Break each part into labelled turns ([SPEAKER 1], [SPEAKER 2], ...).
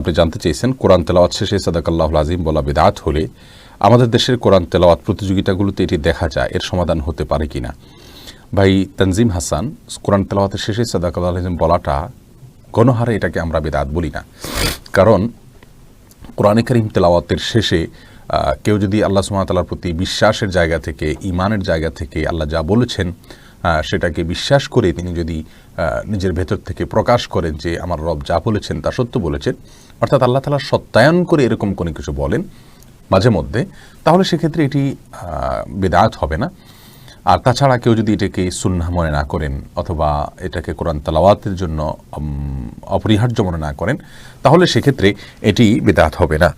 [SPEAKER 1] আপনি জানতে চেয়েছেন কোরআন তেলাওয়াত শেষে সাদাকাল্লাহুল আযীম বলা বিদআত হলে আমাদের দেশের কোরআন তেলাওয়াত প্রতিযোগিতাগুলোতে এটি দেখা যায়, এর সমাধান হতে পারে কিনা। ভাই তানজিম হাসান, কোরআন তেলাওয়াতের শেষে সাদাকাল্লাহুল আযীম বলাটা গণহারে এটাকে আমরা বিদআত বলি না। কারণ কোরআনে কারীম তেলাওয়াতের শেষে কেউ যদি আল্লাহ সুবহানাহু ওয়া তাআলার প্রতি বিশ্বাসের জায়গা থেকে, ঈমানের জায়গা থেকে আল্লাহ যা বলেছেন সেটাকে বিশ্বাস করে তিনি যদি নিজের ভেতর থেকে প্রকাশ করেন যে আমার রব যা বলেছেন তা সত্য বলেছেন, অর্থাৎ আল্লাহ তাআলা সত্যায়ন করে এরকম কোনো কিছু বলেন মাঝে মধ্যে, তাহলে সেক্ষেত্রে এটি বিদআত হবে না। আর তাছাড়া কেউ যদি এটাকে সুন্নাহ মনে না করেন অথবা এটাকে কোরআন তেলাওয়াতের জন্য অপরিহার্য মনে না করেন, তাহলে সেক্ষেত্রে এটি বিদআত হবে না।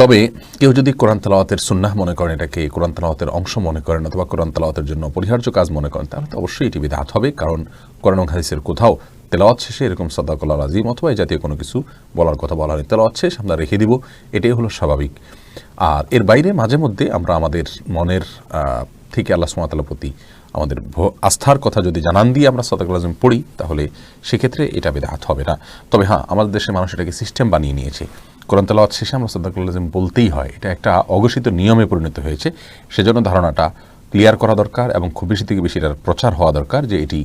[SPEAKER 1] তবে কেউ যদি কোরআন তেলাওয়াতের সুন্নাহ মনে করেন, এটাকে কোরআন তেলাওয়াতের অংশ মনে করেন অথবা কোরআন তেলাওয়াতের জন্য অপরিহার্য কাজ মনে করেন, তাহলে তো অবশ্যই এটি বিদআত হবে। কারণ কোরআন ও হাদিসের কোথাও তেলাওয়াত শেষে এরকম সাদাকাল্লাহুল আযীম অথবা এই জাতীয় কোনো কিছু বলার কথা বলা হয়, তেলাওয়াত শেষ আমরা রেখে দিব, এটাই হলো স্বাভাবিক। আর এর বাইরে মাঝে মধ্যে আমরা আমাদের মনের থেকে আল্লাহ সুবহানাহু ওয়া তাআলার প্রতি আমাদের আস্থার কথা যদি জানান দিয়ে আমরা সাদাকাল্লাহুল আযীম পড়ি, তাহলে সেক্ষেত্রে এটা বিদআত হবে না। তবে হ্যাঁ, আমাদের দেশের মানুষ এটাকে সিস্টেম বানিয়ে নিয়েছে, কোরআন তেলাওয়াত শেষে আমরা সাদাকাল্লাহুল আযীম বলতেই হয়, এটা একটা অঘোষিত নিয়মে পরিণত হয়েছে। সেজন্য ধারণাটা ক্লিয়ার করা দরকার এবং খুব বেশি থেকে বেশি এটার প্রচার হওয়া দরকার যে এটি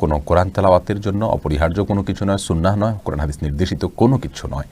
[SPEAKER 1] কোনো কোরআন তেলাওয়াতের জন্য অপরিহার্য কোনো কিছু নয়, সুন্নাহ নয়, কোরআন হাদিস নির্দেশিত কোনো কিছু নয়।